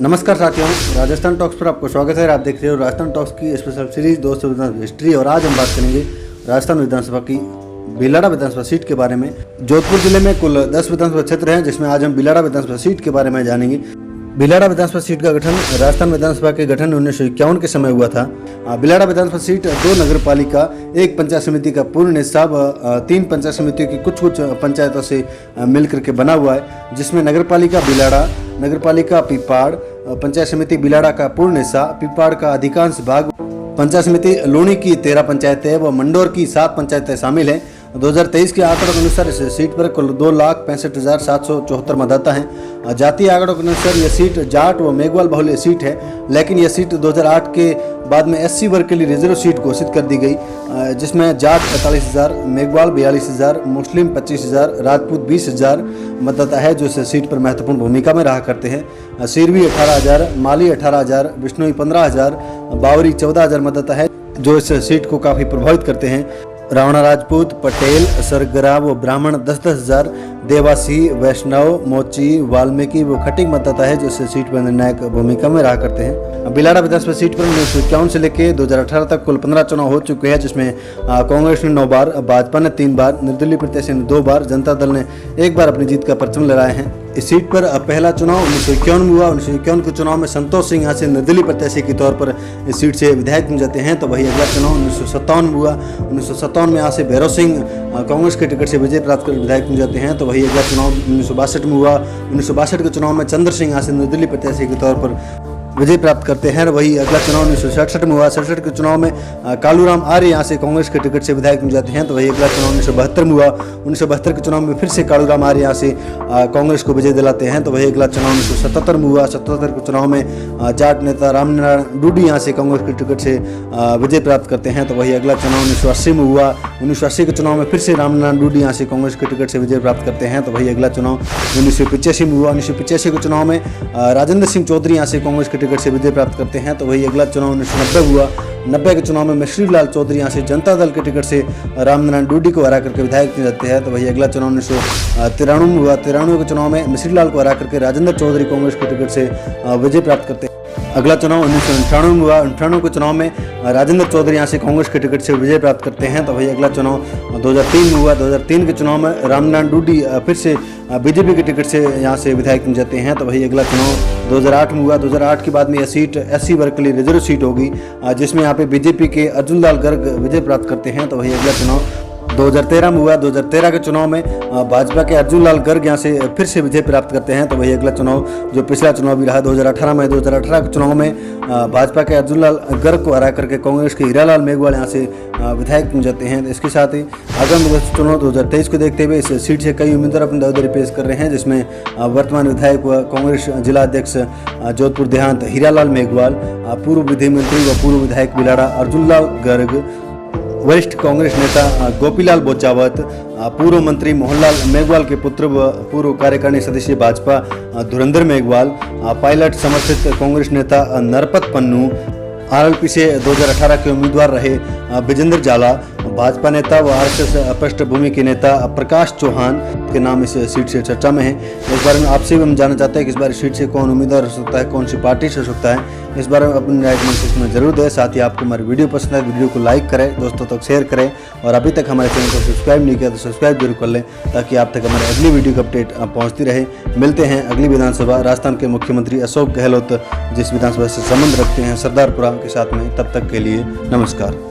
नमस्कार साथियों, राजस्थान टॉक्स पर आपको स्वागत है। आप देख रहे हो राजस्थान टॉक्स की स्पेशल सीरीज दोस्तों विधानसभा हिस्ट्री। और आज हम बात करेंगे राजस्थान विधानसभा की भीलवाड़ा विधानसभा सीट के बारे में। जोधपुर जिले में कुल 10 विधानसभा क्षेत्र हैं, जिसमें आज हम भीलवाड़ा विधानसभा सीट के बारे में जानेंगे। भीलवाड़ा विधानसभा सीट का गठन राजस्थान विधानसभा के गठन 1951 के समय हुआ था। भीलवाड़ा विधानसभा सीट 2 नगर पालिका, 1 पंचायत समिति का पूर्ण हिस्सा व 3 पंचायत समितियों की कुछ पंचायतों से मिलकर के बना हुआ है, जिसमें नगर पालिका भीलवाड़ा, नगर पालिका पिपाड़, पंचायत समिति भीलवाड़ा का पूर्ण हिस्सा, पिपाड़ का अधिकांश भाग, पंचायत समिति लूणी की 13 पंचायतें व मंडोर की 7 पंचायतें शामिल हैं। 2023 के आंकड़ों के अनुसार इस सीट पर कुल 2,65,774 मतदाता हैं। जातीय आंकड़ों के अनुसार यह सीट जाट व मेघवाल बहुल्य सीट है, लेकिन यह सीट 2008 के बाद में SC वर्ग के लिए रिजर्व सीट घोषित कर दी गई, जिसमें जाट 45,000, मेघवाल 42,000, मुस्लिम 25,000, राजपूत 20,000 मतदाता है जो इस सीट पर महत्वपूर्ण भूमिका में रहा करते हैं। सिरवी 18,000, माली 18,000, बिश्नोई 15,000, बावरी 14,000 मतदाता है जो इस सीट को काफ़ी प्रभावित करते हैं। रावणा राजपूत, पटेल, सरगरा व ब्राह्मण 10,000, देवासी, वैष्णव, मोची, वाल्मीकि व खटिक मतदाता है जो इस सीट पर निर्णायक भूमिका में रहा करते हैं। भीलवाड़ा विधानसभा सीट पर 1951 से लेकर 2018 तक कुल 15 चुनाव हो चुके हैं, जिसमें कांग्रेस ने 9 बार, भाजपा ने 3 बार, निर्दलीय प्रत्याशी ने 2 बार, जनता दल ने 1 बार अपनी जीत का परचम लहराए हैं। इस सीट पर पहला चुनाव 1951 में हुआ। 1951 के चुनाव में संतोष सिंह यहाँ से निर्दलीय प्रत्याशी के तौर पर इस सीट से विधायक बन जाते हैं। तो वही अगला चुनाव 1957 में हुआ। 1957 में यहाँ से भैरव सिंह कांग्रेस के टिकट से विजय प्राप्त कर विधायक बन जाते हैं। तो वही अगला चुनाव 1962 में हुआ। 1962 के चुनाव में चंद्र सिंह यहाँ से निर्दलीय प्रत्याशी के तौर पर विजय प्राप्त करते हैं। वही अगला चुनाव 1967 में हुआ। 67 के चुनाव में कालूराम आर्य यहाँ से कांग्रेस के टिकट से विधायक बन जाते हैं। तो वही अगला चुनाव 1972 में हुआ। 1972 के चुनाव में फिर से कालूराम आर्य यहाँ से कांग्रेस को विजय दिलाते हैं। तो वही अगला चुनाव 1977 में हुआ। 77 के चुनाव में जाट नेता रामनारायण डूडी यहाँ से कांग्रेस के टिकट से विजय प्राप्त करते हैं। तो वही अगला चुनाव 1980 में हुआ। 1980 के चुनाव में फिर से रामनारायण डूडी यहाँ से कांग्रेस के टिकट से विजय प्राप्त करते हैं। तो वही अगला चुनाव 1985 में हुआ। 1985 के चुनाव में राजेंद्र सिंह चौधरी यहाँ से कांग्रेस के टिकट से विजय प्राप्त करते हैं। तो वही अगला चुनाव 1990 हुआ। 90 के चुनाव में मिश्री लाल चौधरी यहाँ से जनता दल के टिकट से रामनारायण डूडी को हरा करके विधायक बन जाते हैं। तो वही अगला चुनाव 1993 में हुआ। 93 के चुनाव में मिश्री लाल को हरा करके राजेंद्र चौधरी कांग्रेस के टिकट से विजय प्राप्त करते हैं। अगला चुनाव 1998 में हुआ। 98 के चुनाव में राजेंद्र चौधरी यहाँ से कांग्रेस के टिकट से विजय प्राप्त करते हैं। तो वही अगला चुनाव 2003 में हुआ। 2003 के चुनाव में रामनारायण डूडी फिर से बीजेपी के टिकट से यहाँ से विधायक बन जाते हैं। तो वही अगला चुनाव 2008 में हुआ। 2008 के बाद में यह सीट SC वर्ग के लिए रिजर्व सीट होगी, जिसमें यहाँ पे बीजेपी के अर्जुन लाल गर्ग विजय प्राप्त करते हैं। तो वही अगला चुनाव 2013 में हुआ। 2013 के चुनाव में भाजपा के अर्जुन लाल गर्ग यहाँ से फिर से विजय प्राप्त करते हैं। तो वही अगला चुनाव जो पिछला चुनाव भी रहा 2018 में, 2018 के चुनाव में भाजपा के अर्जुन लाल गर्ग को हरा करके कांग्रेस के हीरालाल मेघवाल यहाँ से विधायक बन जाते हैं। इसके साथ ही आगामी चुनाव 2023 को देखते हुए इस सीट से कई उम्मीदवार अपनी दावेदारी पेश कर रहे हैं, जिसमें वर्तमान विधायक व कांग्रेस जिला अध्यक्ष जोधपुर देहात हीरालाल मेघवाल, पूर्व विधि मंत्री व पूर्व विधायक भीलवाड़ा अर्जुन लाल गर्ग, वरिष्ठ कांग्रेस नेता गोपीलाल बोचावत, पूर्व मंत्री मोहनलाल मेघवाल के पुत्र व पूर्व कार्यकारिणी सदस्य भाजपा धुरंधर मेघवाल, पायलट समर्थित कांग्रेस नेता नरपत पन्नू, RLP से 2018 के उम्मीदवार रहे विजेंद्र जाला, भाजपा नेता व RSS पृष्ठभूमि के नेता प्रकाश चौहान के नाम इस सीट से चर्चा में है। इस बारे में आपसे भी हम जानना चाहते हैं कि इस बार सीट से कौन उम्मीदवार हो सकता है, कौन सी पार्टी से हो सकता है। इस बारे में अपनी राय कमेंट सेक्शन में जरूर दें। साथ ही आपको हमारी वीडियो पसंद है, वीडियो को लाइक करें, दोस्तों तक शेयर करें, और अभी तक हमारे चैनल को सब्सक्राइब नहीं किया तो सब्सक्राइब जरूर कर लें, ताकि आप तक हमारे अगली वीडियो की अपडेट पहुँचती रहे। मिलते हैं अगली विधानसभा राजस्थान के मुख्यमंत्री अशोक गहलोत जिस विधानसभा से संबंध रखते हैं सरदारपुरा के साथ में। तब तक के लिए नमस्कार।